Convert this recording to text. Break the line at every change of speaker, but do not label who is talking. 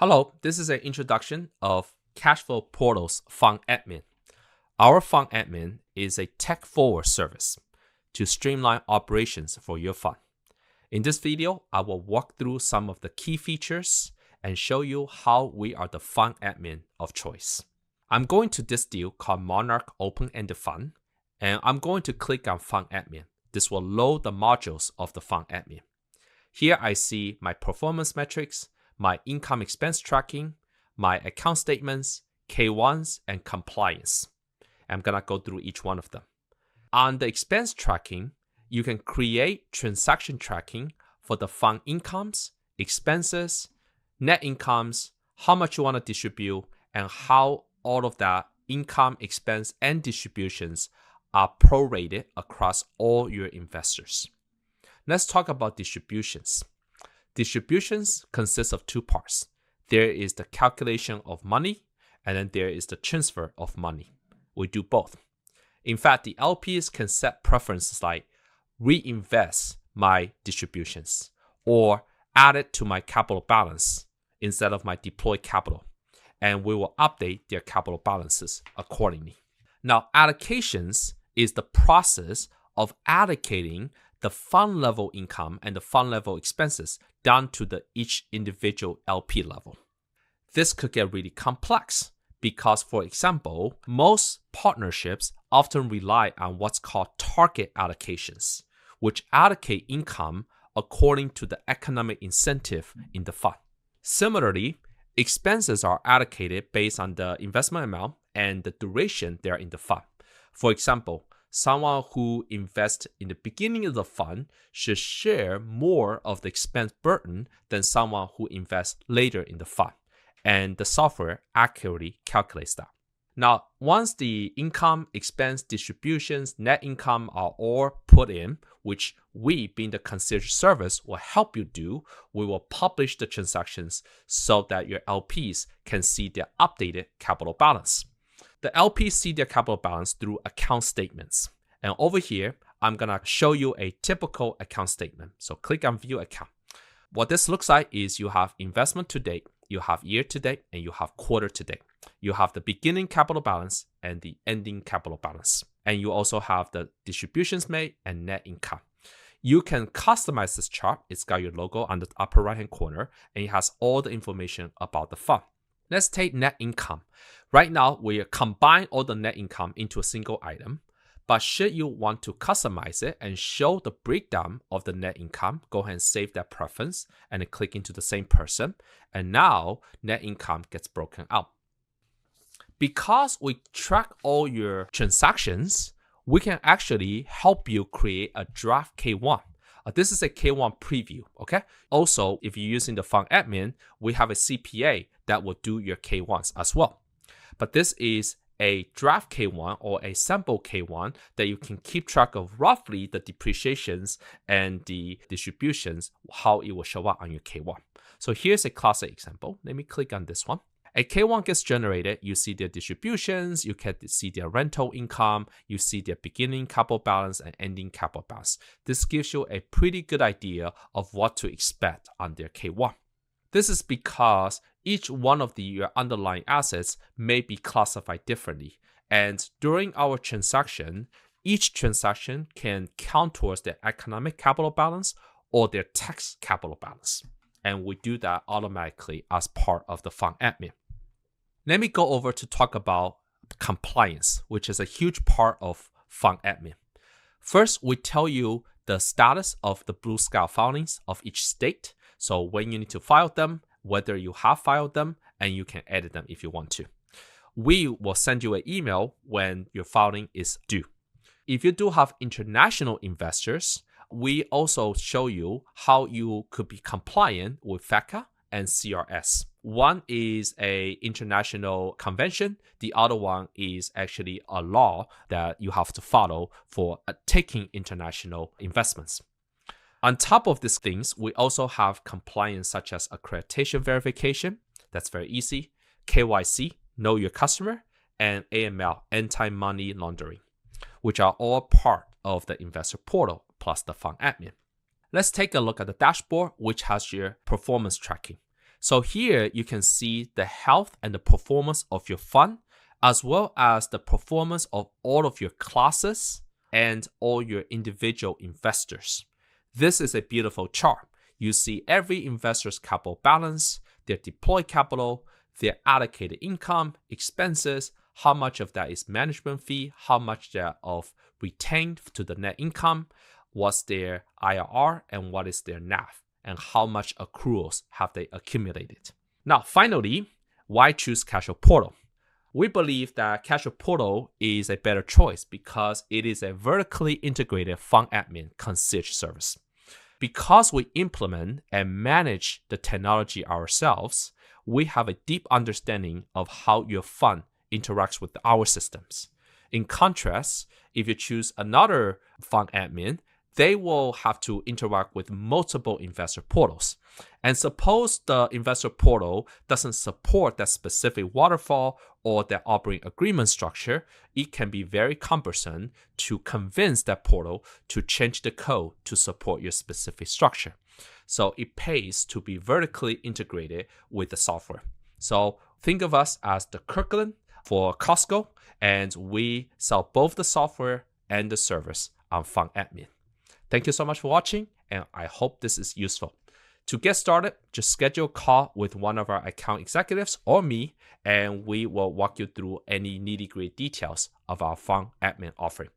Hello, this is an introduction of Cashflow Portal's Fund Admin. Our Fund Admin is a tech-forward service to streamline operations for your fund. In this video, I will walk through some of the key features and show you how we are the fund admin of choice. I'm going to this deal called Monarch Open-Ended Fund, and I'm going to click on Fund Admin. This will load the modules of the Fund Admin. Here I see my performance metrics, my income expense tracking, my account statements, K1s, and compliance. I'm going to go through each one of them. On the expense tracking, you can create transaction tracking for the fund incomes, expenses, net incomes, how much you want to distribute, and how all of that income, expense, and distributions are prorated across all your investors. Let's talk about distributions. Distributions consist of two parts. There is the calculation of money, and then there is the transfer of money. We do both. In fact, the LPs can set preferences like reinvest my distributions or add it to my capital balance instead of my deployed capital, and we will update their capital balances accordingly. Now, allocations is the process of allocating the fund level income and the fund level expenses down to the each individual LP level. This could get really complex because, for example, most partnerships often rely on what's called target allocations, which allocate income according to the economic incentive in the fund. Similarly, expenses are allocated based on the investment amount and the duration they are in the fund. For example, someone who invests in the beginning of the fund should share more of the expense burden than someone who invests later in the fund, and the software accurately calculates that. Now, once the income, expense, distributions, net income are all put in, which we, being the concierge service, will help you do, we will publish the transactions so that your LPs can see their updated capital balance. The LPs see their capital balance through account statements. And over here, I'm going to show you a typical account statement. So click on View Account. What this looks like is you have investment to date, you have year to date, and you have quarter to date. You have the beginning capital balance and the ending capital balance. And you also have the distributions made and net income. You can customize this chart. It's got your logo on the upper right-hand corner, and it has all the information about the fund. Let's take net income. Right now, we combine all the net income into a single item. But should you want to customize it and show the breakdown of the net income, go ahead and save that preference and then click into the same person. And now net income gets broken out. Because we track all your transactions, we can actually help you create a draft K1. This is a K1 preview, okay? Also, if you're using the fund admin, we have a CPA that will do your K1s as well. But this is a draft K1 or a sample K1 that you can keep track of roughly the depreciations and the distributions, how it will show up on your K1. So here's a classic example. Let me click on this one. A K1 gets generated. You see their distributions, you can see their rental income, you see their beginning capital balance and ending capital balance. This gives you a pretty good idea of what to expect on their K1. This is because each one of your underlying assets may be classified differently. And during our transaction, each transaction can count towards their economic capital balance or their tax capital balance. And we do that automatically as part of the fund admin. Let me go over to talk about compliance, which is a huge part of fund admin. First, we tell you the status of the Blue Sky filings of each state. So when you need to file them, whether you have filed them, and you can edit them if you want to. We will send you an email when your filing is due. If you do have international investors, we also show you how you could be compliant with FATCA and CRS. One is an international convention. The other one is actually a law that you have to follow for taking international investments. On top of these things, we also have compliance such as accreditation verification. That's very easy. KYC, know your customer, and AML, anti-money laundering, which are all part of the investor portal plus the fund admin. Let's take a look at the dashboard, which has your performance tracking. So here you can see the health and the performance of your fund, as well as the performance of all of your classes and all your individual investors. This is a beautiful chart. You see every investor's capital balance, their deployed capital, their allocated income, expenses, how much of that is management fee, how much they're of retained to the net income, what's their IRR, and what is their NAV, and how much accruals have they accumulated. Now, finally, why choose Cashflow Portal? We believe that Cashflow Portal is a better choice because it is a vertically integrated fund admin concierge service. Because we implement and manage the technology ourselves, we have a deep understanding of how your fund interacts with our systems. In contrast, if you choose another fund admin, they will have to interact with multiple investor portals. And suppose the investor portal doesn't support that specific waterfall or that operating agreement structure, it can be very cumbersome to convince that portal to change the code to support your specific structure. So it pays to be vertically integrated with the software. So think of us as the Kirkland for Costco, and we sell both the software and the service on Fund Admin. Thank you so much for watching, and I hope this is useful. To get started, just schedule a call with one of our account executives or me, and we will walk you through any nitty-gritty details of our Fund Admin offering.